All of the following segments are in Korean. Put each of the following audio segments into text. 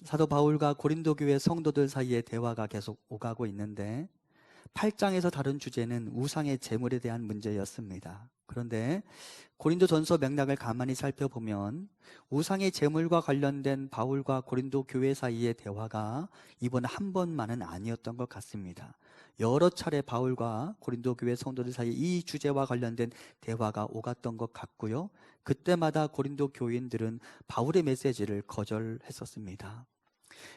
사도 바울과 고린도 교회 성도들 사이의 대화가 계속 오가고 있는데 8장에서 다룬 주제는 우상의 제물에 대한 문제였습니다. 그런데 고린도전서 맥락을 가만히 살펴보면 우상의 제물과 관련된 바울과 고린도 교회 사이의 대화가 이번 한 번만은 아니었던 것 같습니다. 여러 차례 바울과 고린도 교회 성도들 사이에 이 주제와 관련된 대화가 오갔던 것 같고요. 그때마다 고린도 교인들은 바울의 메시지를 거절했었습니다.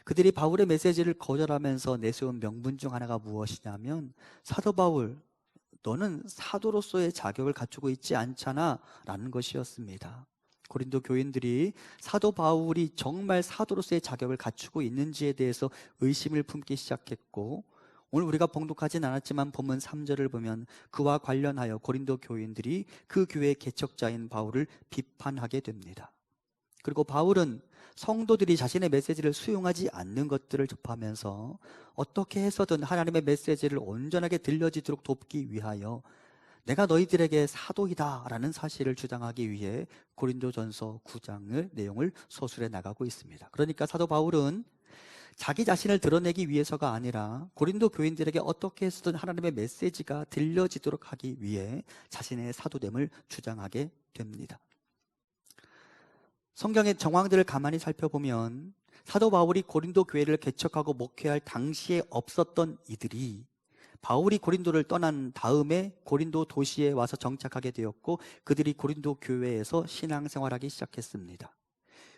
그들이 바울의 메시지를 거절하면서 내세운 명분 중 하나가 무엇이냐면, 사도 바울, 너는 사도로서의 자격을 갖추고 있지 않잖아 라는 것이었습니다. 고린도 교인들이 사도 바울이 정말 사도로서의 자격을 갖추고 있는지에 대해서 의심을 품기 시작했고, 오늘 우리가 봉독하진 않았지만 본문 3절을 보면 그와 관련하여 고린도 교인들이 그 교회의 개척자인 바울을 비판하게 됩니다. 그리고 바울은 성도들이 자신의 메시지를 수용하지 않는 것들을 접하면서 어떻게 해서든 하나님의 메시지를 온전하게 들려지도록 돕기 위하여 내가 너희들에게 사도이다 라는 사실을 주장하기 위해 고린도전서 9장의 내용을 서술해 나가고 있습니다. 그러니까 사도 바울은 자기 자신을 드러내기 위해서가 아니라 고린도 교인들에게 어떻게 해서든 하나님의 메시지가 들려지도록 하기 위해 자신의 사도됨을 주장하게 됩니다. 성경의 정황들을 가만히 살펴보면 사도 바울이 고린도 교회를 개척하고 목회할 당시에 없었던 이들이 바울이 고린도를 떠난 다음에 고린도 도시에 와서 정착하게 되었고, 그들이 고린도 교회에서 신앙생활하기 시작했습니다.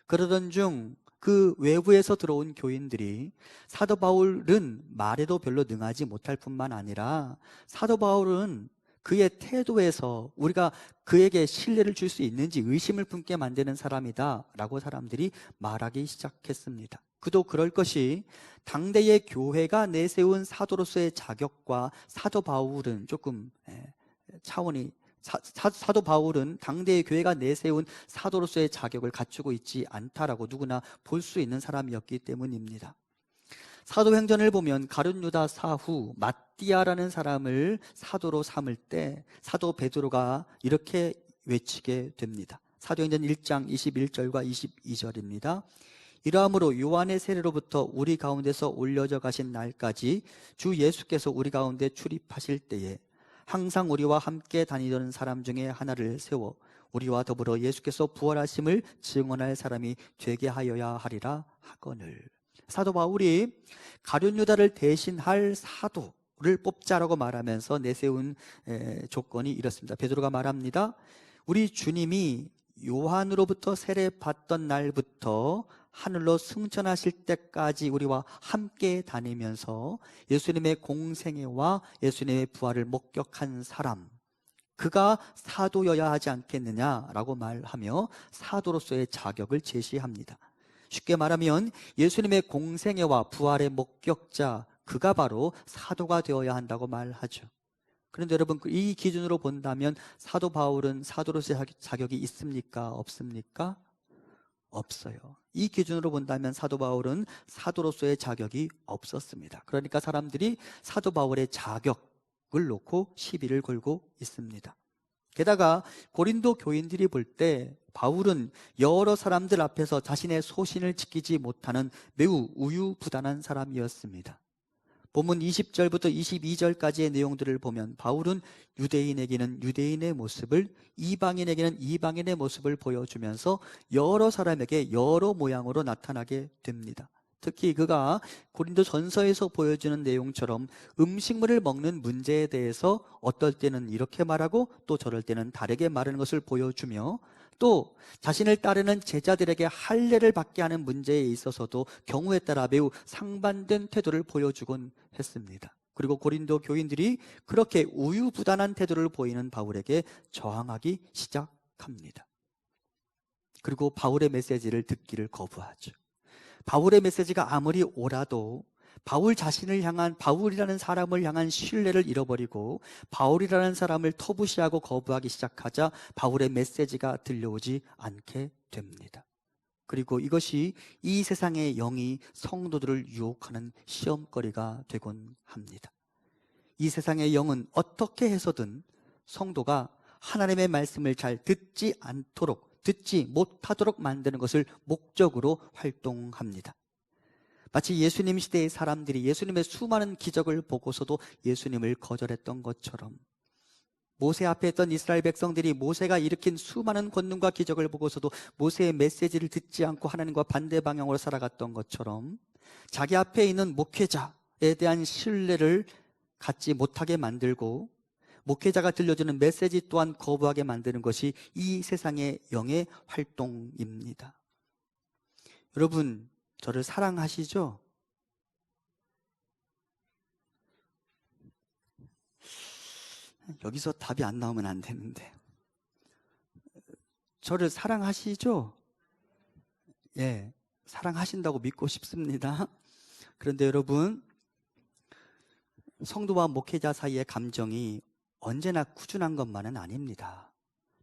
그러던 중 그 외부에서 들어온 교인들이 사도 바울은 말에도 별로 능하지 못할 뿐만 아니라 사도 바울은 그의 태도에서 우리가 그에게 신뢰를 줄 수 있는지 의심을 품게 만드는 사람이다 라고 사람들이 말하기 시작했습니다. 그도 그럴 것이, 당대의 교회가 내세운 사도로서의 자격과 사도 바울은 조금 차원이 사도 바울은 당대의 교회가 내세운 사도로서의 자격을 갖추고 있지 않다라고 누구나 볼 수 있는 사람이었기 때문입니다. 사도행전을 보면 가룟 유다 사후 마띠아라는 사람을 사도로 삼을 때 사도 베드로가 이렇게 외치게 됩니다. 사도행전 1장 21절과 22절입니다. 이러함으로 요한의 세례로부터 우리 가운데서 올려져 가신 날까지 주 예수께서 우리 가운데 출입하실 때에 항상 우리와 함께 다니던 사람 중에 하나를 세워 우리와 더불어 예수께서 부활하심을 증언할 사람이 되게 하여야 하리라 하거늘. 사도 바울이 가룟 유다를 대신할 사도를 뽑자라고 말하면서 내세운 조건이 이렇습니다. 베드로가 말합니다. 우리 주님이 요한으로부터 세례 받던 날부터 하늘로 승천하실 때까지 우리와 함께 다니면서 예수님의 공생애와 예수님의 부활을 목격한 사람, 그가 사도여야 하지 않겠느냐라고 말하며 사도로서의 자격을 제시합니다. 쉽게 말하면 예수님의 공생애와 부활의 목격자, 그가 바로 사도가 되어야 한다고 말하죠. 그런데 여러분, 이 기준으로 본다면 사도 바울은 사도로서의 자격이 있습니까? 없습니까? 없어요. 이 기준으로 본다면 사도 바울은 사도로서의 자격이 없었습니다. 그러니까 사람들이 사도 바울의 자격을 놓고 시비를 걸고 있습니다. 게다가 고린도 교인들이 볼 때 바울은 여러 사람들 앞에서 자신의 소신을 지키지 못하는 매우 우유부단한 사람이었습니다. 본문 20절부터 22절까지의 내용들을 보면 바울은 유대인에게는 유대인의 모습을, 이방인에게는 이방인의 모습을 보여주면서 여러 사람에게 여러 모양으로 나타나게 됩니다. 특히 그가 고린도 전서에서 보여주는 내용처럼 음식물을 먹는 문제에 대해서 어떨 때는 이렇게 말하고 또 저럴 때는 다르게 말하는 것을 보여주며, 또 자신을 따르는 제자들에게 할례를 받게 하는 문제에 있어서도 경우에 따라 매우 상반된 태도를 보여주곤 했습니다. 그리고 고린도 교인들이 그렇게 우유부단한 태도를 보이는 바울에게 저항하기 시작합니다. 그리고 바울의 메시지를 듣기를 거부하죠. 바울의 메시지가 아무리 옳아도 바울 자신을 향한, 바울이라는 사람을 향한 신뢰를 잃어버리고 바울이라는 사람을 터부시하고 거부하기 시작하자 바울의 메시지가 들려오지 않게 됩니다. 그리고 이것이 이 세상의 영이 성도들을 유혹하는 시험거리가 되곤 합니다. 이 세상의 영은 어떻게 해서든 성도가 하나님의 말씀을 잘 듣지 않도록, 듣지 못하도록 만드는 것을 목적으로 활동합니다. 마치 예수님 시대의 사람들이 예수님의 수많은 기적을 보고서도 예수님을 거절했던 것처럼, 모세 앞에 있던 이스라엘 백성들이 모세가 일으킨 수많은 권능과 기적을 보고서도 모세의 메시지를 듣지 않고 하나님과 반대 방향으로 살아갔던 것처럼, 자기 앞에 있는 목회자에 대한 신뢰를 갖지 못하게 만들고 목회자가 들려주는 메시지 또한 거부하게 만드는 것이 이 세상의 영의 활동입니다. 여러분, 저를 사랑하시죠? 여기서 답이 안 나오면 안 되는데. 저를 사랑하시죠? 예, 사랑하신다고 믿고 싶습니다. 그런데 여러분, 성도와 목회자 사이의 감정이 언제나 꾸준한 것만은 아닙니다.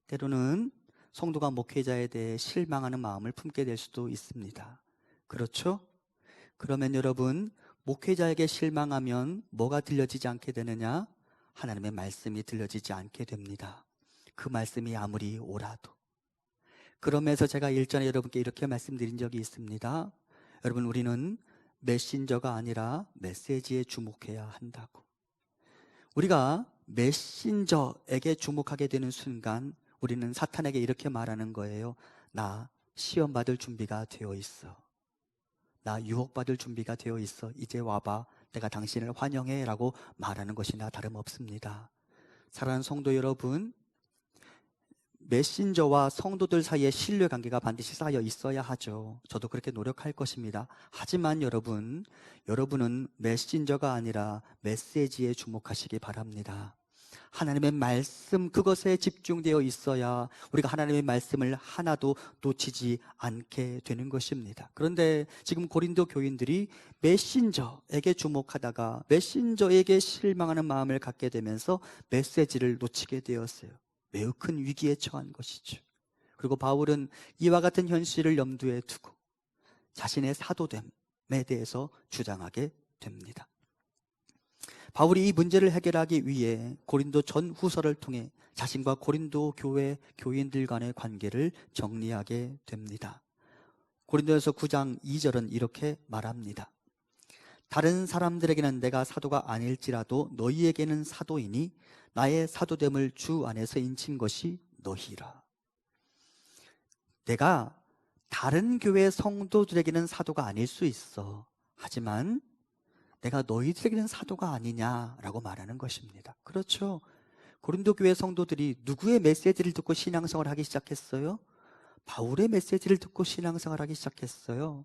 때로는 성도가 목회자에 대해 실망하는 마음을 품게 될 수도 있습니다. 그렇죠? 그러면 여러분, 목회자에게 실망하면 뭐가 들려지지 않게 되느냐? 하나님의 말씀이 들려지지 않게 됩니다. 그 말씀이 아무리 오라도. 그러면서 제가 일전에 여러분께 이렇게 말씀드린 적이 있습니다. 여러분, 우리는 메신저가 아니라 메시지에 주목해야 한다고. 우리가 메신저에게 주목하게 되는 순간 우리는 사탄에게 이렇게 말하는 거예요. 나 시험 받을 준비가 되어 있어. 나 유혹받을 준비가 되어 있어. 이제 와봐. 내가 당신을 환영해 라고 말하는 것이나 다름없습니다. 사랑하는 성도 여러분, 메신저와 성도들 사이에 신뢰관계가 반드시 쌓여 있어야 하죠. 저도 그렇게 노력할 것입니다. 하지만 여러분은 메신저가 아니라 메시지에 주목하시기 바랍니다. 하나님의 말씀, 그것에 집중되어 있어야 우리가 하나님의 말씀을 하나도 놓치지 않게 되는 것입니다. 그런데 지금 고린도 교인들이 메신저에게 주목하다가 메신저에게 실망하는 마음을 갖게 되면서 메시지를 놓치게 되었어요. 매우 큰 위기에 처한 것이죠. 그리고 바울은 이와 같은 현실을 염두에 두고 자신의 사도됨에 대해서 주장하게 됩니다. 바울이 이 문제를 해결하기 위해 고린도 전후서를 통해 자신과 고린도 교회 교인들 간의 관계를 정리하게 됩니다. 고린도전서 9장 2절은 이렇게 말합니다. 다른 사람들에게는 내가 사도가 아닐지라도 너희에게는 사도이니 나의 사도됨을 주 안에서 인친 것이 너희라. 내가 다른 교회 성도들에게는 사도가 아닐 수 있어. 하지만 내가 너희들에게는 사도가 아니냐라고 말하는 것입니다. 그렇죠. 고린도 교회 성도들이 누구의 메시지를 듣고 신앙생활을 하기 시작했어요? 바울의 메시지를 듣고 신앙생활을 하기 시작했어요.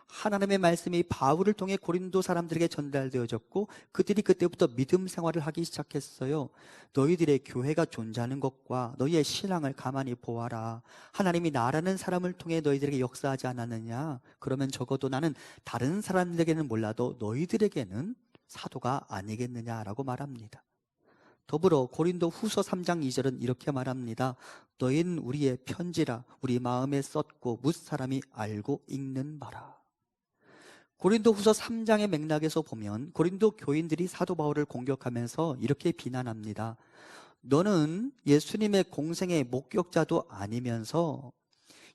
하나님의 말씀이 바울을 통해 고린도 사람들에게 전달되어졌고 그들이 그때부터 믿음 생활을 하기 시작했어요. 너희들의 교회가 존재하는 것과 너희의 신앙을 가만히 보아라. 하나님이 나라는 사람을 통해 너희들에게 역사하지 않았느냐? 그러면 적어도 나는 다른 사람들에게는 몰라도 너희들에게는 사도가 아니겠느냐라고 말합니다. 더불어 고린도 후서 3장 2절은 이렇게 말합니다. 너희는 우리의 편지라 우리 마음에 썼고 뭇사람이 알고 읽는 바라. 고린도 후서 3장의 맥락에서 보면 고린도 교인들이 사도 바울을 공격하면서 이렇게 비난합니다. 너는 예수님의 공생의 목격자도 아니면서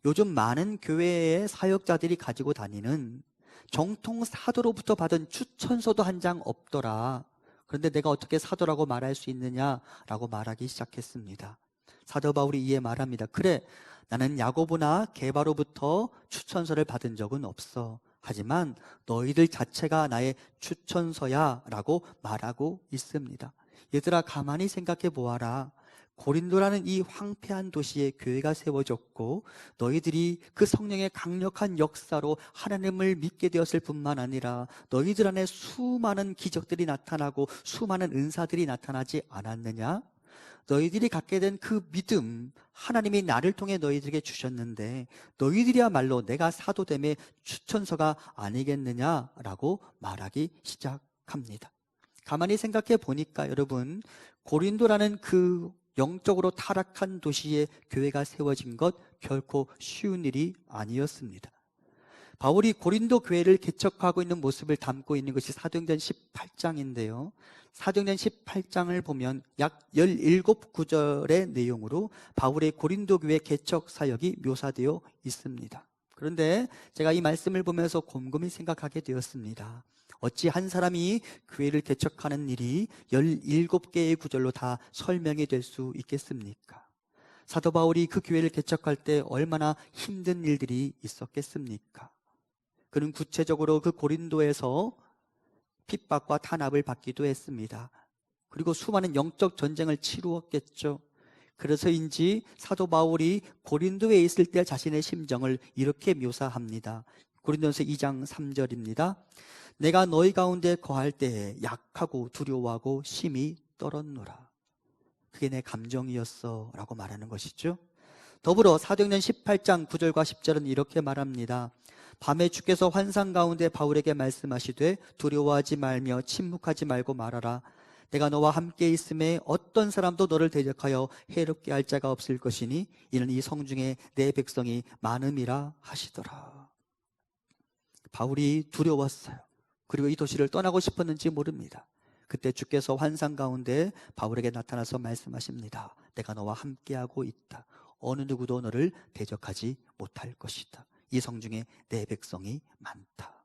요즘 많은 교회의 사역자들이 가지고 다니는 정통 사도로부터 받은 추천서도 한 장 없더라. 그런데 내가 어떻게 사도라고 말할 수 있느냐라고 말하기 시작했습니다. 사도 바울이 이에 말합니다. 그래, 나는 야고보나 게바로부터 추천서를 받은 적은 없어. 하지만 너희들 자체가 나의 추천서야 라고 말하고 있습니다. 얘들아, 가만히 생각해 보아라. 고린도라는 이 황폐한 도시에 교회가 세워졌고 너희들이 그 성령의 강력한 역사로 하나님을 믿게 되었을 뿐만 아니라 너희들 안에 수많은 기적들이 나타나고 수많은 은사들이 나타나지 않았느냐? 너희들이 갖게 된 그 믿음, 하나님이 나를 통해 너희들에게 주셨는데 너희들이야말로 내가 사도됨의 추천서가 아니겠느냐라고 말하기 시작합니다. 가만히 생각해 보니까 여러분, 고린도라는 그 영적으로 타락한 도시에 교회가 세워진 것 결코 쉬운 일이 아니었습니다. 바울이 고린도 교회를 개척하고 있는 모습을 담고 있는 것이 사도행전 18장인데요. 사도행전 18장을 보면 약 17구절의 내용으로 바울의 고린도 교회 개척 사역이 묘사되어 있습니다. 그런데 제가 이 말씀을 보면서 곰곰이 생각하게 되었습니다. 어찌 한 사람이 교회를 개척하는 일이 17개의 구절로 다 설명이 될 수 있겠습니까? 사도 바울이 그 교회를 개척할 때 얼마나 힘든 일들이 있었겠습니까? 그는 구체적으로 그 고린도에서 핍박과 탄압을 받기도 했습니다. 그리고 수많은 영적 전쟁을 치루었겠죠. 그래서인지 사도 바울이 고린도에 있을 때 자신의 심정을 이렇게 묘사합니다. 고린도전서 2장 3절입니다. 내가 너희 가운데 거할 때에 약하고 두려워하고 심히 떨었노라. 그게 내 감정이었어 라고 말하는 것이죠. 더불어 사도행전 18장 9절과 10절은 이렇게 말합니다. 밤에 주께서 환상 가운데 바울에게 말씀하시되 두려워하지 말며 침묵하지 말고 말하라. 내가 너와 함께 있음에 어떤 사람도 너를 대적하여 해롭게 할 자가 없을 것이니 이는 이 성중에 내 백성이 많음이라 하시더라. 바울이 두려웠어요. 그리고 이 도시를 떠나고 싶었는지 모릅니다. 그때 주께서 환상 가운데 바울에게 나타나서 말씀하십니다. 내가 너와 함께하고 있다. 어느 누구도 너를 대적하지 못할 것이다. 이 성중에 내 백성이 많다.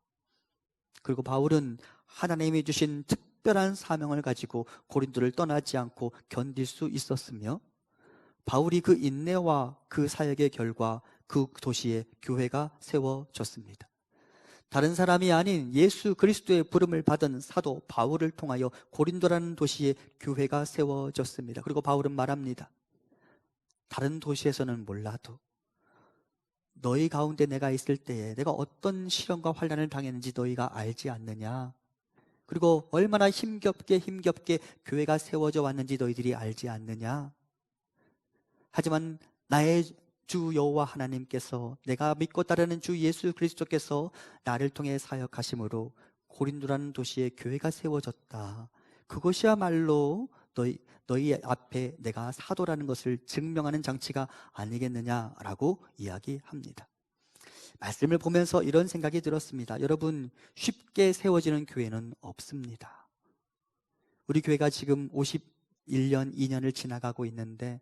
그리고 바울은 하나님이 주신 특별한 사명을 가지고 고린도를 떠나지 않고 견딜 수 있었으며, 바울이 그 인내와 그 사역의 결과 그 도시에 교회가 세워졌습니다. 다른 사람이 아닌 예수 그리스도의 부름을 받은 사도 바울을 통하여 고린도라는 도시에 교회가 세워졌습니다. 그리고 바울은 말합니다. 다른 도시에서는 몰라도 너희 가운데 내가 있을 때에 내가 어떤 시련과 환난을 당했는지 너희가 알지 않느냐? 그리고 얼마나 힘겹게 교회가 세워져 왔는지 너희들이 알지 않느냐? 하지만 나의 주 여호와 하나님께서, 내가 믿고 따르는 주 예수 그리스도께서 나를 통해 사역하심으로 고린도라는 도시에 교회가 세워졌다. 그것이야말로 너희 앞에 내가 사도라는 것을 증명하는 장치가 아니겠느냐라고 이야기합니다. 말씀을 보면서 이런 생각이 들었습니다. 여러분, 쉽게 세워지는 교회는 없습니다. 우리 교회가 지금 51년, 2년을 지나가고 있는데,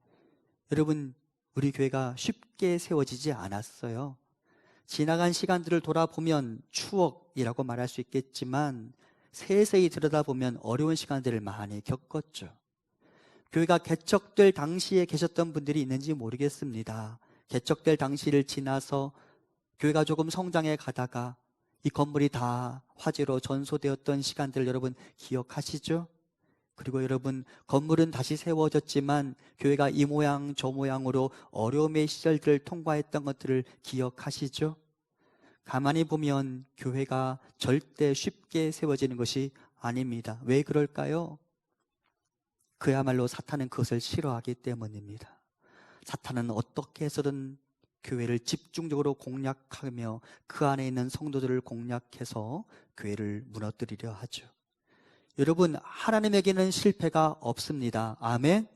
여러분, 우리 교회가 쉽게 세워지지 않았어요. 지나간 시간들을 돌아보면 추억이라고 말할 수 있겠지만 세세히 들여다보면 어려운 시간들을 많이 겪었죠. 교회가 개척될 당시에 계셨던 분들이 있는지 모르겠습니다. 개척될 당시를 지나서 교회가 조금 성장해 가다가 이 건물이 다 화재로 전소되었던 시간들 여러분 기억하시죠? 그리고 여러분, 건물은 다시 세워졌지만 교회가 이 모양 저 모양으로 어려움의 시절들을 통과했던 것들을 기억하시죠? 가만히 보면 교회가 절대 쉽게 세워지는 것이 아닙니다. 왜 그럴까요? 그야말로 사탄은 그것을 싫어하기 때문입니다. 사탄은 어떻게 해서든 교회를 집중적으로 공략하며 그 안에 있는 성도들을 공략해서 교회를 무너뜨리려 하죠. 여러분, 하나님에게는 실패가 없습니다. 아멘.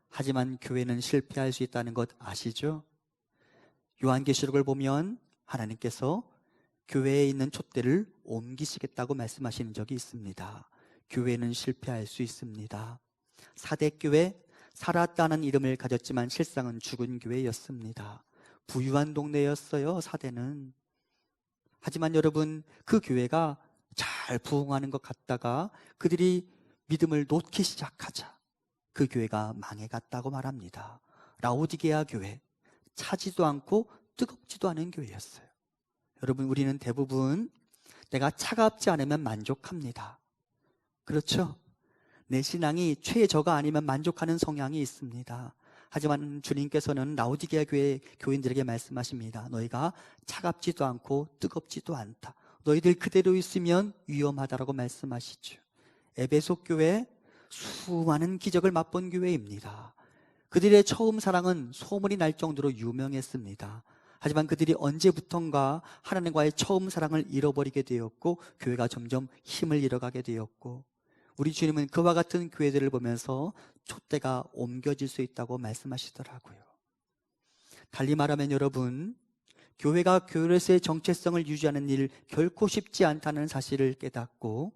하지만 교회는 실패할 수 있다는 것 아시죠? 요한계시록을 보면 하나님께서 교회에 있는 촛대를 옮기시겠다고 말씀하시는 적이 있습니다. 교회는 실패할 수 있습니다. 사대교회, 살았다는 이름을 가졌지만 실상은 죽은 교회였습니다. 부유한 동네였어요, 사대는. 하지만 여러분, 그 교회가 잘 부흥하는 것 같다가 그들이 믿음을 놓기 시작하자 그 교회가 망해갔다고 말합니다. 라오디게아 교회, 차지도 않고 뜨겁지도 않은 교회였어요. 여러분, 우리는 대부분 내가 차갑지 않으면 만족합니다. 그렇죠? 내 신앙이 최저가 아니면 만족하는 성향이 있습니다. 하지만 주님께서는 라오디게아 교회 교인들에게 말씀하십니다. 너희가 차갑지도 않고 뜨겁지도 않다. 너희들 그대로 있으면 위험하다라고 말씀하시죠. 에베소 교회, 수많은 기적을 맛본 교회입니다. 그들의 처음 사랑은 소문이 날 정도로 유명했습니다. 하지만 그들이 언제부턴가 하나님과의 처음 사랑을 잃어버리게 되었고 교회가 점점 힘을 잃어가게 되었고, 우리 주님은 그와 같은 교회들을 보면서 촛대가 옮겨질 수 있다고 말씀하시더라고요. 달리 말하면 여러분, 교회가 교회로서의 정체성을 유지하는 일 결코 쉽지 않다는 사실을 깨닫고,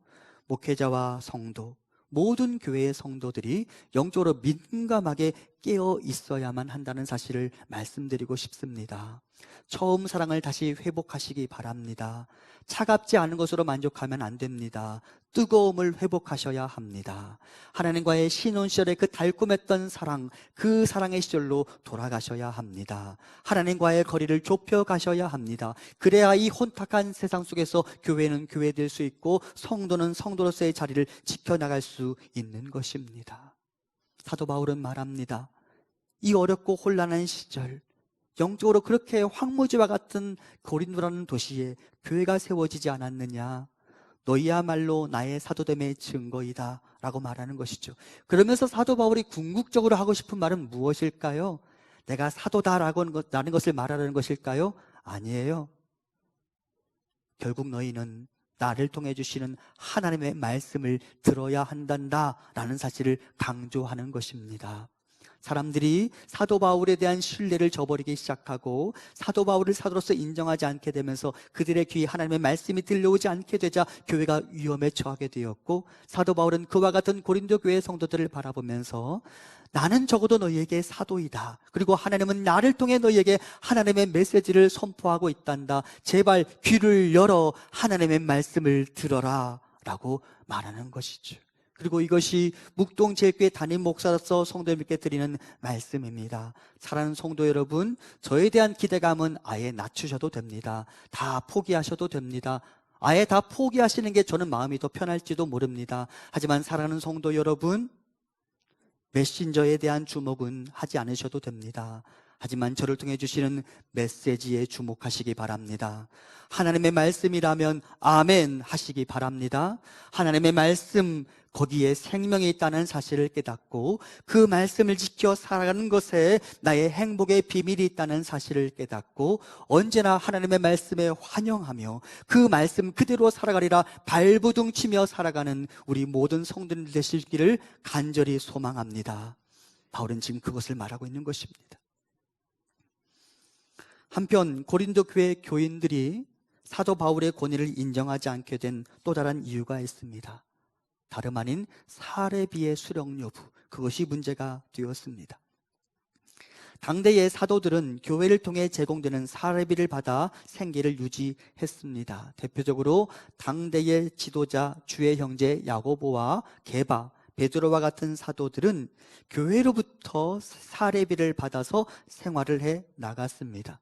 목회자와 성도, 모든 교회의 성도들이 영적으로 민감하게 깨어 있어야만 한다는 사실을 말씀드리고 싶습니다. 처음 사랑을 다시 회복하시기 바랍니다. 차갑지 않은 것으로 만족하면 안 됩니다. 뜨거움을 회복하셔야 합니다. 하나님과의 신혼 시절의 그 달콤했던 사랑, 그 사랑의 시절로 돌아가셔야 합니다. 하나님과의 거리를 좁혀 가셔야 합니다. 그래야 이 혼탁한 세상 속에서 교회는 교회될 수 있고 성도는 성도로서의 자리를 지켜나갈 수 있는 것입니다. 사도 바울은 말합니다. 이 어렵고 혼란한 시절, 영적으로 그렇게 황무지와 같은 고린도라는 도시에 교회가 세워지지 않았느냐? 너희야말로 나의 사도됨의 증거이다 라고 말하는 것이죠. 그러면서 사도 바울이 궁극적으로 하고 싶은 말은 무엇일까요? 내가 사도다라는 것을 말하는 것일까요? 아니에요. 결국 너희는 나를 통해 주시는 하나님의 말씀을 들어야 한단다라는 사실을 강조하는 것입니다. 사람들이 사도 바울에 대한 신뢰를 저버리기 시작하고 사도 바울을 사도로서 인정하지 않게 되면서 그들의 귀에 하나님의 말씀이 들려오지 않게 되자 교회가 위험에 처하게 되었고, 사도 바울은 그와 같은 고린도 교회 성도들을 바라보면서 나는 적어도 너희에게 사도이다. 그리고 하나님은 나를 통해 너희에게 하나님의 메시지를 선포하고 있단다. 제발 귀를 열어 하나님의 말씀을 들어라 라고 말하는 것이죠. 그리고 이것이 묵동제일교회 담임 목사로서 성도님께 드리는 말씀입니다. 사랑하는 성도 여러분, 저에 대한 기대감은 아예 낮추셔도 됩니다. 다 포기하셔도 됩니다. 아예 다 포기하시는 게 저는 마음이 더 편할지도 모릅니다. 하지만 사랑하는 성도 여러분, 메신저에 대한 주목은 하지 않으셔도 됩니다. 하지만 저를 통해 주시는 메시지에 주목하시기 바랍니다. 하나님의 말씀이라면 아멘 하시기 바랍니다. 하나님의 말씀, 거기에 생명이 있다는 사실을 깨닫고 그 말씀을 지켜 살아가는 것에 나의 행복의 비밀이 있다는 사실을 깨닫고 언제나 하나님의 말씀에 환영하며 그 말씀 그대로 살아가리라 발부둥치며 살아가는 우리 모든 성도들 되시기를 간절히 소망합니다. 바울은 지금 그것을 말하고 있는 것입니다. 한편 고린도 교회 교인들이 사도 바울의 권위를 인정하지 않게 된 또 다른 이유가 있습니다. 다름 아닌 사례비의 수령 여부, 그것이 문제가 되었습니다. 당대의 사도들은 교회를 통해 제공되는 사례비를 받아 생계를 유지했습니다. 대표적으로 당대의 지도자 주의 형제 야고보와 게바, 베드로와 같은 사도들은 교회로부터 사례비를 받아서 생활을 해 나갔습니다.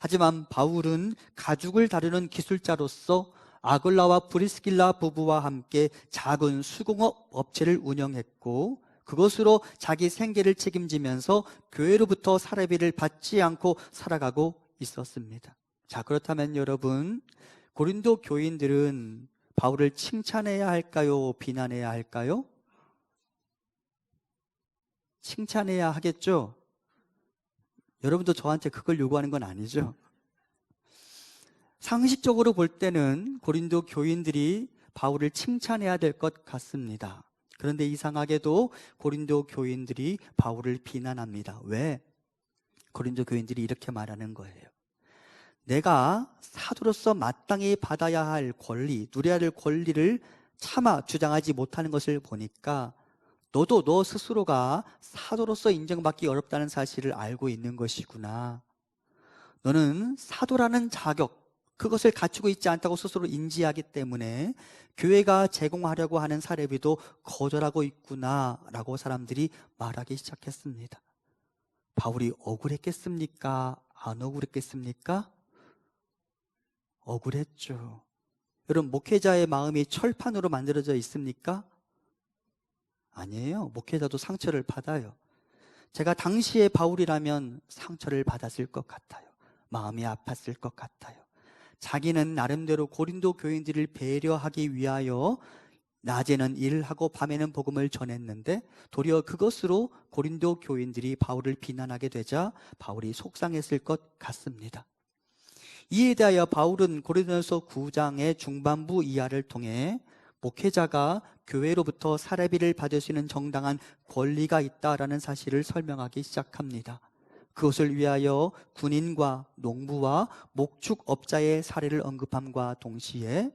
하지만 바울은 가죽을 다루는 기술자로서 아굴라와 브리스길라 부부와 함께 작은 수공업 업체를 운영했고 그것으로 자기 생계를 책임지면서 교회로부터 사례비를 받지 않고 살아가고 있었습니다. 자, 그렇다면 여러분, 고린도 교인들은 바울을 칭찬해야 할까요? 비난해야 할까요? 칭찬해야 하겠죠? 여러분도 저한테 그걸 요구하는 건 아니죠? 상식적으로 볼 때는 고린도 교인들이 바울을 칭찬해야 될 것 같습니다. 그런데 이상하게도 고린도 교인들이 바울을 비난합니다. 왜? 고린도 교인들이 이렇게 말하는 거예요. 내가 사도로서 마땅히 받아야 할 권리, 누려야 할 권리를 차마 주장하지 못하는 것을 보니까 너도 너 스스로가 사도로서 인정받기 어렵다는 사실을 알고 있는 것이구나. 너는 사도라는 자격, 그것을 갖추고 있지 않다고 스스로 인지하기 때문에 교회가 제공하려고 하는 사례비도 거절하고 있구나 라고 사람들이 말하기 시작했습니다. 바울이 억울했겠습니까? 안 억울했겠습니까? 억울했죠. 여러분, 목회자의 마음이 철판으로 만들어져 있습니까? 아니에요. 목회자도 상처를 받아요. 제가 당시에 바울이라면 상처를 받았을 것 같아요. 마음이 아팠을 것 같아요. 자기는 나름대로 고린도 교인들을 배려하기 위하여 낮에는 일을 하고 밤에는 복음을 전했는데 도리어 그것으로 고린도 교인들이 바울을 비난하게 되자 바울이 속상했을 것 같습니다. 이에 대하여 바울은 고린도전서 9장의 중반부 이하를 통해 목회자가 교회로부터 사례비를 받을 수 있는 정당한 권리가 있다라는 사실을 설명하기 시작합니다. 그것을 위하여 군인과 농부와 목축업자의 사례를 언급함과 동시에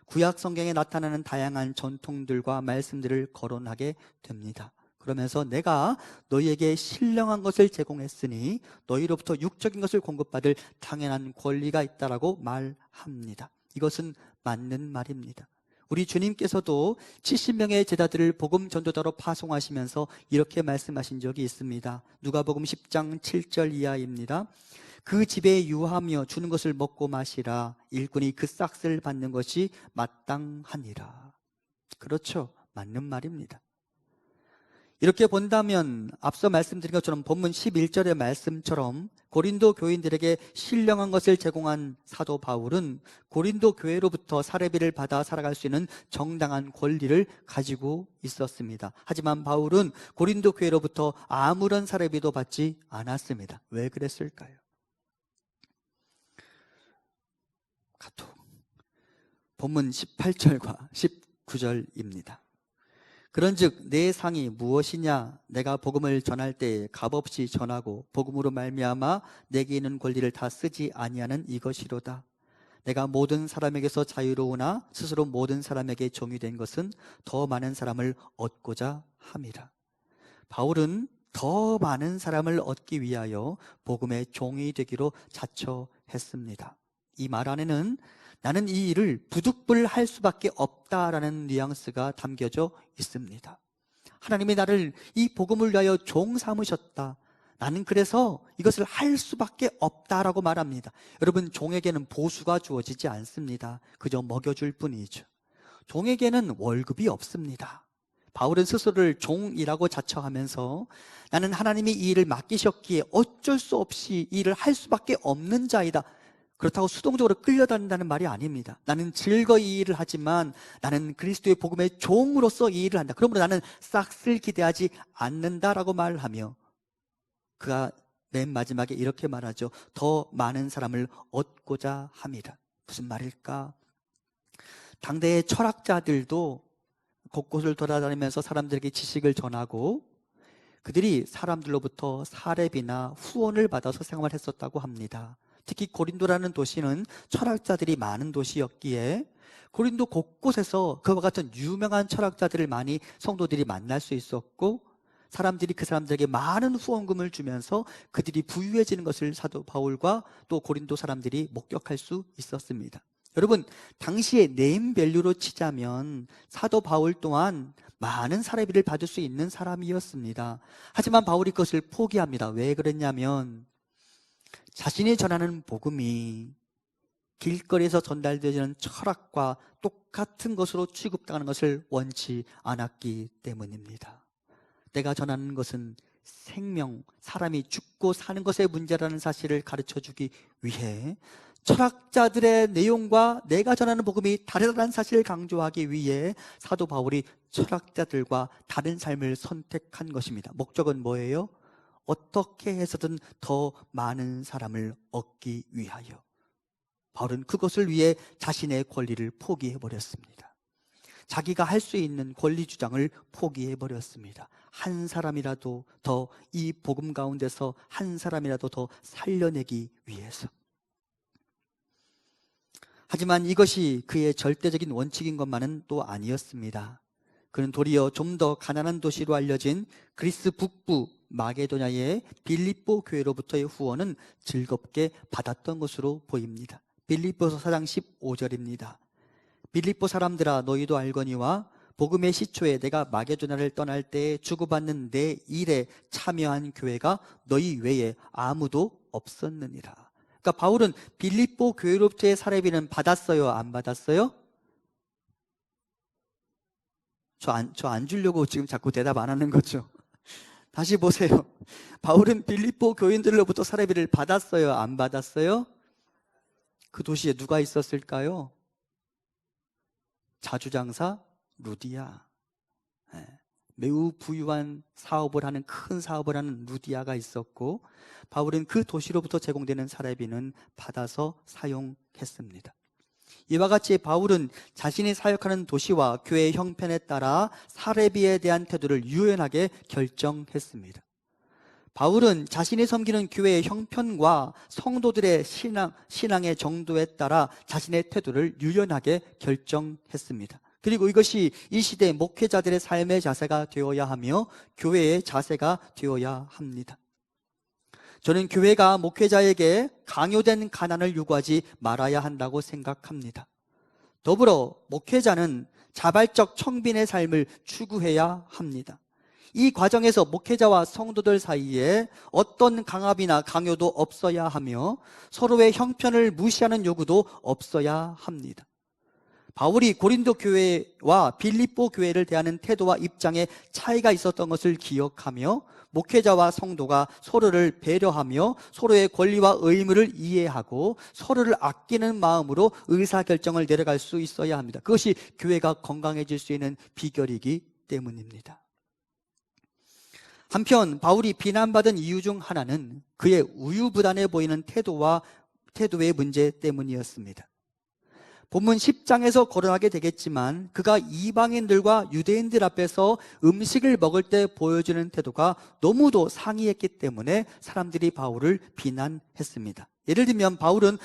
구약 성경에 나타나는 다양한 전통들과 말씀들을 거론하게 됩니다. 그러면서 내가 너희에게 신령한 것을 제공했으니 너희로부터 육적인 것을 공급받을 당연한 권리가 있다라고 말합니다. 이것은 맞는 말입니다. 우리 주님께서도 70명의 제자들을 복음 전도자로 파송하시면서 이렇게 말씀하신 적이 있습니다. 누가복음 10장 7절 이하입니다. 그 집에 유하며 주는 것을 먹고 마시라. 일꾼이 그 싹을 받는 것이 마땅하니라. 그렇죠. 맞는 말입니다. 이렇게 본다면 앞서 말씀드린 것처럼 본문 11절의 말씀처럼 고린도 교인들에게 신령한 것을 제공한 사도 바울은 고린도 교회로부터 사례비를 받아 살아갈 수 있는 정당한 권리를 가지고 있었습니다. 하지만 바울은 고린도 교회로부터 아무런 사례비도 받지 않았습니다. 왜 그랬을까요? 카톡. 본문 18절과 19절입니다. 그런즉 내 상이 무엇이냐? 내가 복음을 전할 때 값없이 전하고 복음으로 말미암아 내게 있는 권리를 다 쓰지 아니하는 이것이로다. 내가 모든 사람에게서 자유로우나 스스로 모든 사람에게 종이 된 것은 더 많은 사람을 얻고자 함이라. 바울은 더 많은 사람을 얻기 위하여 복음의 종이 되기로 자처했습니다. 이 말 안에는 나는 이 일을 부득불할 수밖에 없다라는 뉘앙스가 담겨져 있습니다. 하나님이 나를 이 복음을 위하여 종 삼으셨다. 나는 그래서 이것을 할 수밖에 없다라고 말합니다. 여러분, 종에게는 보수가 주어지지 않습니다. 그저 먹여줄 뿐이죠. 종에게는 월급이 없습니다. 바울은 스스로를 종이라고 자처하면서 나는 하나님이 이 일을 맡기셨기에 어쩔 수 없이 이 일을 할 수밖에 없는 자이다. 그렇다고 수동적으로 끌려다닌다는 말이 아닙니다. 나는 즐거이 이 일을 하지만 나는 그리스도의 복음의 종으로서 이 일을 한다. 그러므로 나는 싹쓸 기대하지 않는다라고 말하며 그가 맨 마지막에 이렇게 말하죠. 더 많은 사람을 얻고자 함이라. 무슨 말일까? 당대의 철학자들도 곳곳을 돌아다니면서 사람들에게 지식을 전하고 그들이 사람들로부터 사례비나 후원을 받아서 생활했었다고 합니다. 특히 고린도라는 도시는 철학자들이 많은 도시였기에 고린도 곳곳에서 그와 같은 유명한 철학자들을 많이 성도들이 만날 수 있었고 사람들이 그 사람들에게 많은 후원금을 주면서 그들이 부유해지는 것을 사도 바울과 또 고린도 사람들이 목격할 수 있었습니다. 여러분, 당시에 네임밸류로 치자면 사도 바울 또한 많은 사례비를 받을 수 있는 사람이었습니다. 하지만 바울이 그것을 포기합니다. 왜 그랬냐면 자신이 전하는 복음이 길거리에서 전달되는 철학과 똑같은 것으로 취급당하는 것을 원치 않았기 때문입니다. 내가 전하는 것은 생명, 사람이 죽고 사는 것의 문제라는 사실을 가르쳐주기 위해 철학자들의 내용과 내가 전하는 복음이 다르다는 사실을 강조하기 위해 사도 바울이 철학자들과 다른 삶을 선택한 것입니다. 목적은 뭐예요? 어떻게 해서든 더 많은 사람을 얻기 위하여. 바울은 그것을 위해 자신의 권리를 포기해버렸습니다. 자기가 할 수 있는 권리 주장을 포기해버렸습니다. 한 사람이라도 더 이 복음 가운데서 한 사람이라도 더 살려내기 위해서. 하지만 이것이 그의 절대적인 원칙인 것만은 또 아니었습니다. 그는 도리어 좀 더 가난한 도시로 알려진 그리스 북부 마게도냐의 빌립보 교회로부터의 후원은 즐겁게 받았던 것으로 보입니다. 빌립보서 4장 15절입니다. 빌립보 사람들아 너희도 알거니와 복음의 시초에 내가 마게도냐를 떠날 때 주고받는 내 일에 참여한 교회가 너희 외에 아무도 없었느니라. 그러니까 바울은 빌립보 교회로부터의 사례비는 받았어요? 안 받았어요? 저 안 주려고 지금 자꾸 대답 안 하는 거죠? 다시 보세요. 바울은 빌립보 교인들로부터 사례비를 받았어요? 안 받았어요? 그 도시에 누가 있었을까요? 자주장사 루디아. 매우 부유한 사업을 하는 큰 사업을 하는 루디아가 있었고 바울은 그 도시로부터 제공되는 사례비는 받아서 사용했습니다. 이와 같이 바울은 자신이 사역하는 도시와 교회의 형편에 따라 사례비에 대한 태도를 유연하게 결정했습니다. 바울은 자신이 섬기는 교회의 형편과 성도들의 신앙의 정도에 따라 자신의 태도를 유연하게 결정했습니다. 그리고 이것이 이 시대 목회자들의 삶의 자세가 되어야 하며 교회의 자세가 되어야 합니다. 저는 교회가 목회자에게 강요된 가난을 요구하지 말아야 한다고 생각합니다. 더불어 목회자는 자발적 청빈의 삶을 추구해야 합니다. 이 과정에서 목회자와 성도들 사이에 어떤 강압이나 강요도 없어야 하며 서로의 형편을 무시하는 요구도 없어야 합니다. 바울이 고린도 교회와 빌립보 교회를 대하는 태도와 입장에 차이가 있었던 것을 기억하며 목회자와 성도가 서로를 배려하며 서로의 권리와 의무를 이해하고 서로를 아끼는 마음으로 의사결정을 내려갈 수 있어야 합니다. 그것이 교회가 건강해질 수 있는 비결이기 때문입니다. 한편 바울이 비난받은 이유 중 하나는 그의 우유부단해 보이는 태도의 문제 때문이었습니다. 본문 10장에서 거론하게 되겠지만 그가 이방인들과 유대인들 앞에서 음식을 먹을 때 보여주는 태도가 너무도 상이했기 때문에 사람들이 바울을 비난했습니다. 예를 들면 바울은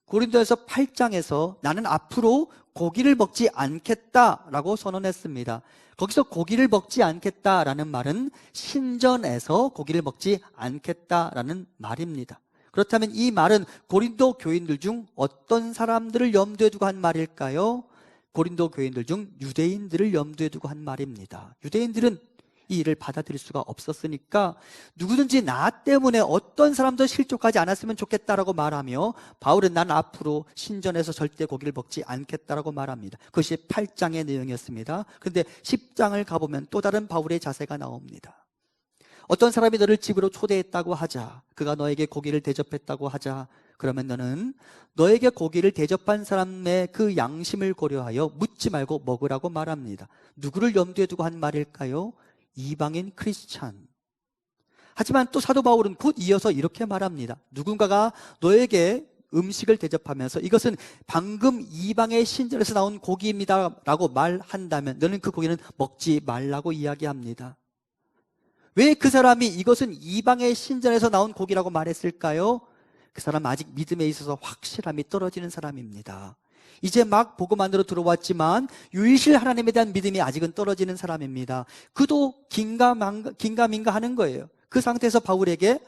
고린도에서 8장에서 나는 앞으로 고기를 먹지 않겠다라고 선언했습니다. 거기서 고기를 먹지 않겠다라는 말은 신전에서 고기를 먹지 않겠다라는 말입니다. 그렇다면 이 말은 고린도 교인들 중 어떤 사람들을 염두에 두고 한 말일까요? 고린도 교인들 중 유대인들을 염두에 두고 한 말입니다. 유대인들은 이 일을 받아들일 수가 없었으니까 누구든지 나 때문에 어떤 사람도 실족하지 않았으면 좋겠다라고 말하며 바울은 난 앞으로 신전에서 절대 고기를 먹지 않겠다라고 말합니다. 그것이 8장의 내용이었습니다. 그런데 10장을 가보면 또 다른 바울의 자세가 나옵니다. 어떤 사람이 너를 집으로 초대했다고 하자, 그가 너에게 고기를 대접했다고 하자, 그러면 너는 너에게 고기를 대접한 사람의 그 양심을 고려하여 묻지 말고 먹으라고 말합니다. 누구를 염두에 두고 한 말일까요? 이방인 크리스찬. 하지만 또 사도 바울은 곧 이어서 이렇게 말합니다. 누군가가 너에게 음식을 대접하면서 이것은 방금 이방의 신전에서 나온 고기입니다 라고 말한다면 너는 그 고기는 먹지 말라고 이야기합니다. 왜 그 사람이 이것은 이방의 신전에서 나온 고기라고 말했을까요? 그 사람 아직 믿음에 있어서 확실함이 떨어지는 사람입니다. 이제 막 복음 안으로 들어왔지만 유일실 하나님에 대한 믿음이 아직은 떨어지는 사람입니다. 그도 긴가민가 하는 거예요. 그 상태에서 바울에게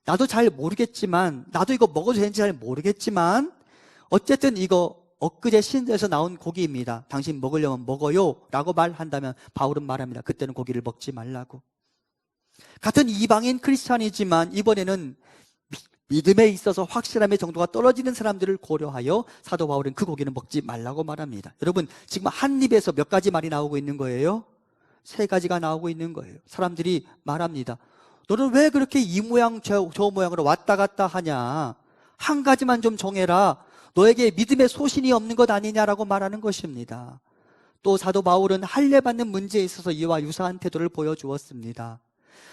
나도 잘 모르겠지만, 나도 이거 먹어도 되는지 잘 모르겠지만 어쨌든 이거 엊그제 신전에서 나온 고기입니다. 당신 먹으려면 먹어요 라고 말한다면 바울은 말합니다. 그때는 고기를 먹지 말라고. 같은 이방인 크리스찬이지만 이번에는 믿음에 있어서 확실함의 정도가 떨어지는 사람들을 고려하여 사도 바울은 그 고기는 먹지 말라고 말합니다. 여러분, 지금 한 입에서 몇 가지 말이 나오고 있는 거예요? 3가지가 나오고 있는 거예요. 사람들이 말합니다. 너는 왜 그렇게 이 모양 저 모양으로 왔다 갔다 하냐? 한 가지만 좀 정해라. 너에게 믿음의 소신이 없는 것 아니냐라고 말하는 것입니다. 또 사도 바울은 할례받는 문제에 있어서 이와 유사한 태도를 보여주었습니다.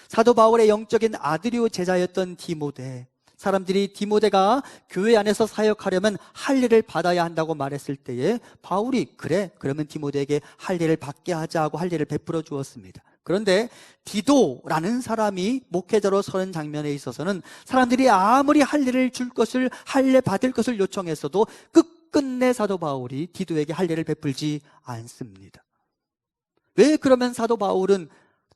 사도 바울의 영적인 아드리오 제자였던 디모데, 사람들이 디모데가 교회 안에서 사역하려면 할례를 받아야 한다고 말했을 때에 바울이 그래, 그러면 디모데에게 할례를 받게 하자 하고 할례를 베풀어 주었습니다. 그런데 디도라는 사람이 목회자로 서는 장면에 있어서는 사람들이 아무리 할례를 줄 것을, 할례 받을 것을 요청했어도 끝끝내 사도 바울이 디도에게 할례를 베풀지 않습니다. 왜 그러면 사도 바울은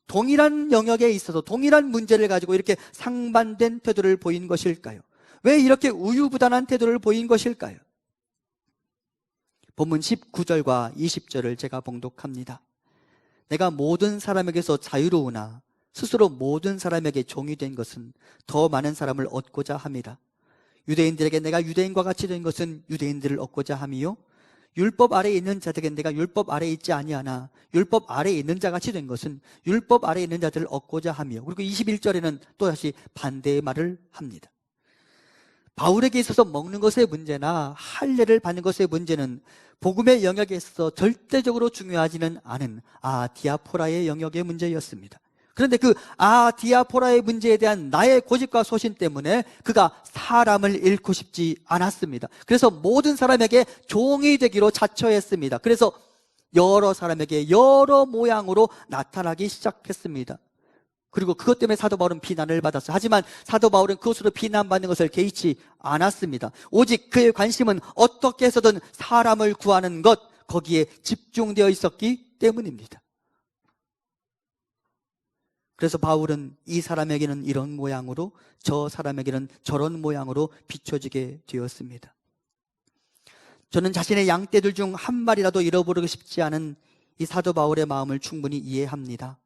동일한 영역에 있어서 동일한 문제를 가지고 이렇게 상반된 태도를 보인 것일까요? 왜 이렇게 우유부단한 태도를 보인 것일까요? 본문 19절과 20절을 제가 봉독합니다. 내가 모든 사람에게서 자유로우나 스스로 모든 사람에게 종이 된 것은 더 많은 사람을 얻고자 함이라. 유대인들에게 내가 유대인과 같이 된 것은 유대인들을 얻고자 함이요, 율법 아래에 있는 자들에게 내가 율법 아래에 있지 아니하나 율법 아래에 있는 자같이 된 것은 율법 아래에 있는 자들을 얻고자 하며, 그리고 21절에는 또다시 반대의 말을 합니다. 바울에게 있어서 먹는 것의 문제나 할례를 받는 것의 문제는 복음의 영역에 있어서 절대적으로 중요하지는 않은 디아포라의 영역의 문제였습니다. 그런데 그 디아포라의 문제에 대한 나의 고집과 소신 때문에 그가 사람을 잃고 싶지 않았습니다. 그래서 모든 사람에게 종이 되기로 자처했습니다. 그래서 여러 사람에게 여러 모양으로 나타나기 시작했습니다. 그리고 그것 때문에 사도 바울은 비난을 받았어요. 하지만 사도 바울은 그것으로 비난받는 것을 개의치 않았습니다. 오직 그의 관심은 어떻게 해서든 사람을 구하는 것, 거기에 집중되어 있었기 때문입니다. 그래서 바울은 이 사람에게는 이런 모양으로, 저 사람에게는 저런 모양으로 비춰지게 되었습니다. 저는 자신의 양떼들 중 한 마리라도 잃어버리고 싶지 않은 이 사도 바울의 마음을 충분히 이해합니다.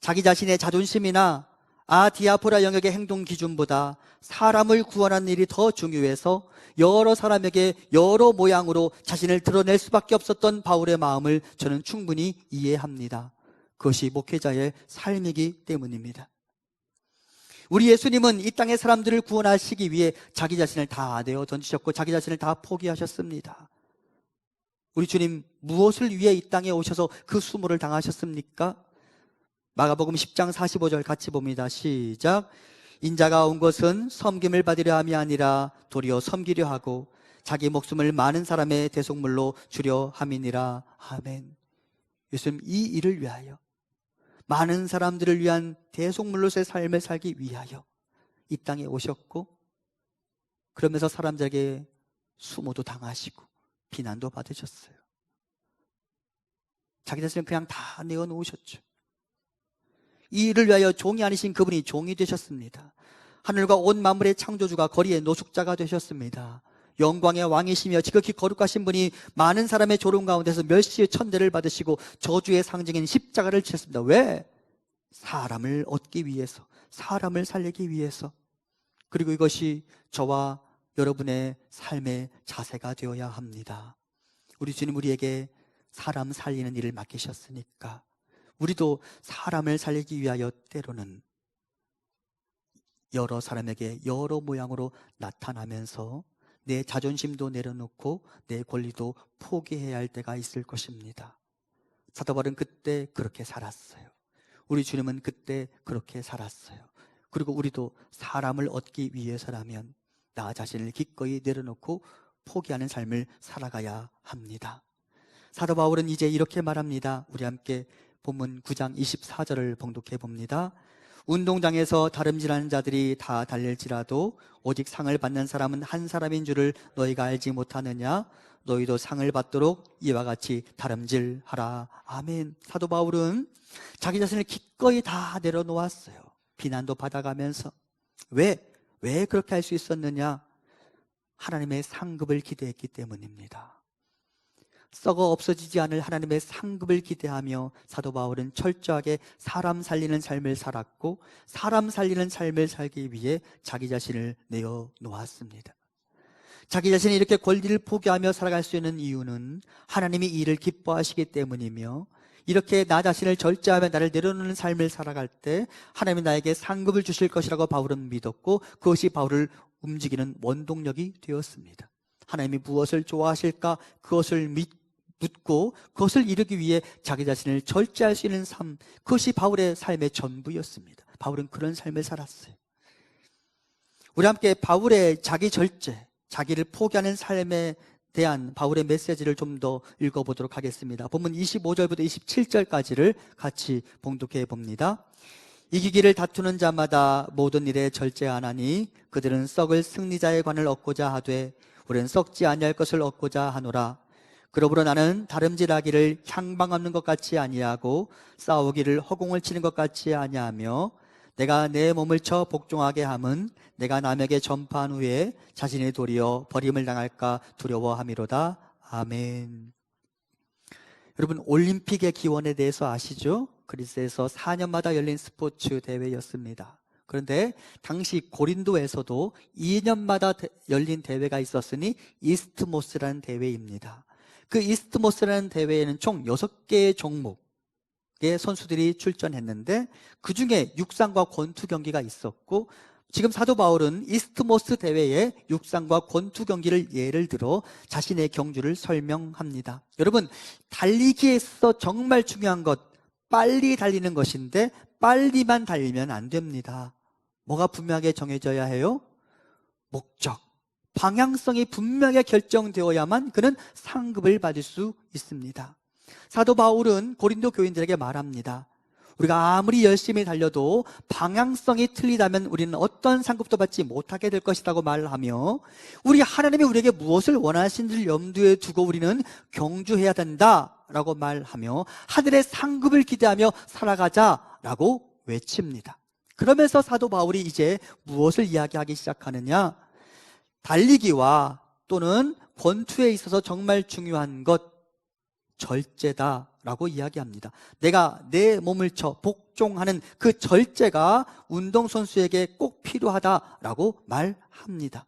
자기 자신의 자존심이나 아디아포라 영역의 행동 기준보다 사람을 구원하는 일이 더 중요해서 여러 사람에게 여러 모양으로 자신을 드러낼 수밖에 없었던 바울의 마음을 저는 충분히 이해합니다. 그것이 목회자의 삶이기 때문입니다. 우리 예수님은 이 땅의 사람들을 구원하시기 위해 자기 자신을 다 내어 던지셨고 자기 자신을 다 포기하셨습니다. 우리 주님 무엇을 위해 이 땅에 오셔서 그 수모를 당하셨습니까? 마가복음 10장 45절 같이 봅니다. 시작. 인자가 온 것은 섬김을 받으려 함이 아니라 도리어 섬기려 하고 자기 목숨을 많은 사람의 대속물로 주려 함이니라. 아멘. 예수님 이 일을 위하여, 많은 사람들을 위한 대속물로서의 삶을 살기 위하여 이 땅에 오셨고, 그러면서 사람들에게 수모도 당하시고 비난도 받으셨어요. 자기 자신을 그냥 다 내어놓으셨죠. 이 일을 위하여 종이 아니신 그분이 종이 되셨습니다. 하늘과 온 만물의 창조주가 거리의 노숙자가 되셨습니다. 영광의 왕이시며 지극히 거룩하신 분이 많은 사람의 조롱 가운데서 멸시의 천대를 받으시고 저주의 상징인 십자가를 지셨습니다. 왜? 사람을 얻기 위해서, 사람을 살리기 위해서. 그리고 이것이 저와 여러분의 삶의 자세가 되어야 합니다. 우리 주님 우리에게 사람 살리는 일을 맡기셨으니까 우리도 사람을 살리기 위하여 때로는 여러 사람에게 여러 모양으로 나타나면서 내 자존심도 내려놓고 내 권리도 포기해야 할 때가 있을 것입니다. 사도 바울은 그때 그렇게 살았어요. 우리 주님은 그때 그렇게 살았어요. 그리고 우리도 사람을 얻기 위해서라면 나 자신을 기꺼이 내려놓고 포기하는 삶을 살아가야 합니다. 사도 바울은 이제 이렇게 말합니다. 우리 함께 본문 9장 24절을 봉독해 봅니다. 운동장에서 다름질하는 자들이 다 달릴지라도 오직 상을 받는 사람은 한 사람인 줄을 너희가 알지 못하느냐? 너희도 상을 받도록 이와 같이 다름질하라. 아멘. 사도 바울은 자기 자신을 기꺼이 다 내려놓았어요. 비난도 받아가면서. 왜 그렇게 할 수 있었느냐? 하나님의 상급을 기대했기 때문입니다. 썩어 없어지지 않을 하나님의 상급을 기대하며 사도 바울은 철저하게 사람 살리는 삶을 살았고, 사람 살리는 삶을 살기 위해 자기 자신을 내어놓았습니다. 자기 자신이 이렇게 권리를 포기하며 살아갈 수 있는 이유는 하나님이 이 일을 기뻐하시기 때문이며, 이렇게 나 자신을 절제하며 나를 내려놓는 삶을 살아갈 때 하나님이 나에게 상급을 주실 것이라고 바울은 믿었고, 그것이 바울을 움직이는 원동력이 되었습니다. 하나님이 무엇을 좋아하실까? 그것을 묻고 그것을 이루기 위해 자기 자신을 절제할 수 있는 삶, 그것이 바울의 삶의 전부였습니다. 바울은 그런 삶을 살았어요. 우리 함께 바울의 자기 절제, 자기를 포기하는 삶에 대한 바울의 메시지를 좀 더 읽어보도록 하겠습니다. 본문 25절부터 27절까지를 같이 봉독해 봅니다. 이기기를 다투는 자마다 모든 일에 절제하나니 그들은 썩을 승리자의 관을 얻고자 하되 우리는 썩지 아니할 것을 얻고자 하노라. 그러므로 나는 다름질하기를 향방 없는 것 같이 아니하고 싸우기를 허공을 치는 것 같이 아니하며 내가 내 몸을 쳐 복종하게 함은 내가 남에게 전파한 후에 자신의 도리어 버림을 당할까 두려워함이로다. 아멘. 여러분, 올림픽의 기원에 대해서 아시죠? 그리스에서 4년마다 열린 스포츠 대회였습니다. 그런데 당시 고린도에서도 2년마다 열린 대회가 있었으니 이스트모스라는 대회입니다. 그 이스트모스라는 대회에는 총 6개의 종목의 선수들이 출전했는데 그 중에 육상과 권투 경기가 있었고, 지금 사도 바울은 이스트모스 대회의 육상과 권투 경기를 예를 들어 자신의 경주를 설명합니다. 여러분, 달리기에서 정말 중요한 것, 빨리 달리는 것인데 빨리만 달리면 안 됩니다. 뭐가 분명하게 정해져야 해요? 목적, 방향성이 분명하게 결정되어야만 그는 상급을 받을 수 있습니다. 사도 바울은 고린도 교인들에게 말합니다. 우리가 아무리 열심히 달려도 방향성이 틀리다면 우리는 어떤 상급도 받지 못하게 될 것이라고 말하며, 우리 하나님이 우리에게 무엇을 원하시는지를 염두에 두고 우리는 경주해야 된다라고 말하며 하늘의 상급을 기대하며 살아가자라고 외칩니다. 그러면서 사도 바울이 이제 무엇을 이야기하기 시작하느냐? 달리기와 또는 권투에 있어서 정말 중요한 것, 절제다라고 이야기합니다. 내가 내 몸을 쳐 복종하는 그 절제가 운동선수에게 꼭 필요하다라고 말합니다.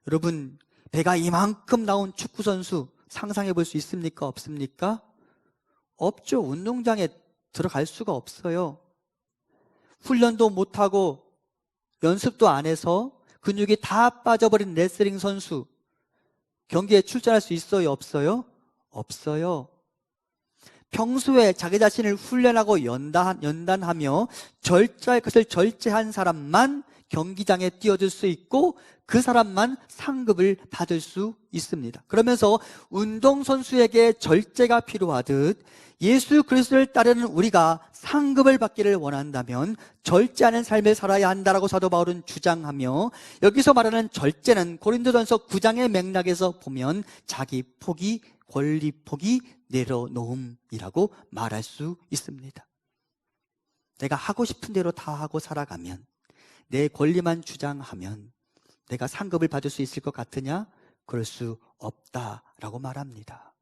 여러분, 배가 이만큼 나온 축구선수 상상해 볼 수 있습니까? 없습니까? 없죠. 운동장에 들어갈 수가 없어요. 훈련도 못하고 연습도 안 해서 근육이 다 빠져버린 레슬링 선수, 경기에 출전할 수 있어요? 없어요? 없어요. 평소에 자기 자신을 훈련하고 연단하며 절제할 것을 절제한 사람만 경기장에 뛰어들 수 있고 그 사람만 상급을 받을 수 있습니다. 그러면서 운동선수에게 절제가 필요하듯 예수 그리스도를 따르는 우리가 상급을 받기를 원한다면 절제하는 삶을 살아야 한다라고 사도 바울은 주장하며, 여기서 말하는 절제는 고린도전서 9장의 맥락에서 보면 자기 포기, 권리 포기, 내려놓음이라고 말할 수 있습니다. 내가 하고 싶은 대로 다 하고 살아가면, 내 권리만 주장하면 내가 상급을 받을 수 있을 것 같으냐? 그럴 수 없다라고 말합니다.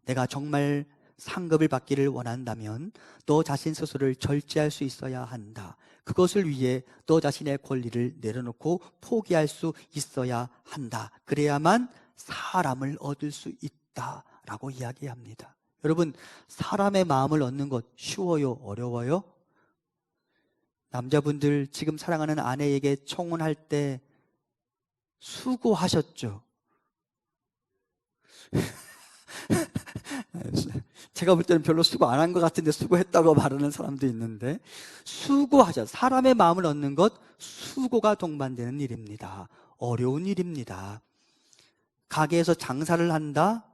내가 정말 상급을 받기를 원한다면 너 자신 스스로를 절제할 수 있어야 한다. 그것을 위해 너 자신의 권리를 내려놓고 포기할 수 있어야 한다. 그래야만 사람을 얻을 수 있다라고 이야기합니다. 여러분, 사람의 마음을 얻는 것 쉬워요? 어려워요? 남자분들 지금 사랑하는 아내에게 청혼할 때 수고하셨죠? 제가 볼 때는 별로 수고 안 한 것 같은데 수고했다고 말하는 사람도 있는데, 수고하죠. 사람의 마음을 얻는 것 수고가 동반되는 일입니다. 어려운 일입니다. 가게에서 장사를 한다?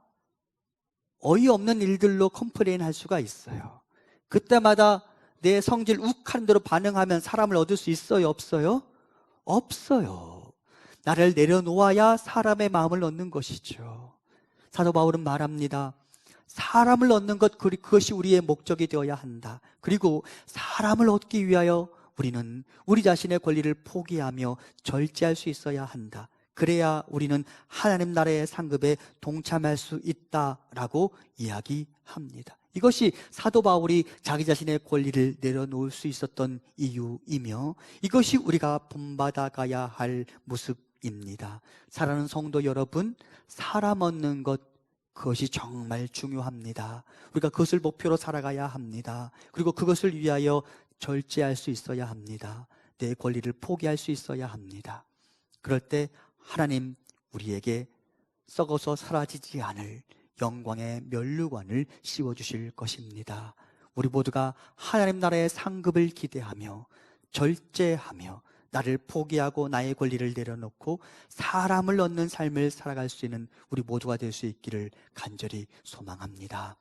어이없는 일들로 컴플레인 할 수가 있어요. 그때마다 내 성질 욱하는 대로 반응하면 사람을 얻을 수 있어요? 없어요? 없어요. 나를 내려놓아야 사람의 마음을 얻는 것이죠. 사도 바울은 말합니다. 사람을 얻는 것, 그것이 우리의 목적이 되어야 한다. 그리고 사람을 얻기 위하여 우리는 우리 자신의 권리를 포기하며 절제할 수 있어야 한다. 그래야 우리는 하나님 나라의 상급에 동참할 수 있다라고 이야기합니다. 이것이 사도 바울이 자기 자신의 권리를 내려놓을 수 있었던 이유이며, 이것이 우리가 본받아가야 할 모습입니다. 사랑하는 성도 여러분, 사람 얻는 것, 그것이 정말 중요합니다. 우리가 그것을 목표로 살아가야 합니다. 그리고 그것을 위하여 절제할 수 있어야 합니다. 내 권리를 포기할 수 있어야 합니다. 그럴 때 하나님 우리에게 썩어서 사라지지 않을 영광의 면류관을 씌워주실 것입니다. 우리 모두가 하나님 나라의 상급을 기대하며 절제하며 나를 포기하고 나의 권리를 내려놓고 사람을 얻는 삶을 살아갈 수 있는 우리 모두가 될 수 있기를 간절히 소망합니다.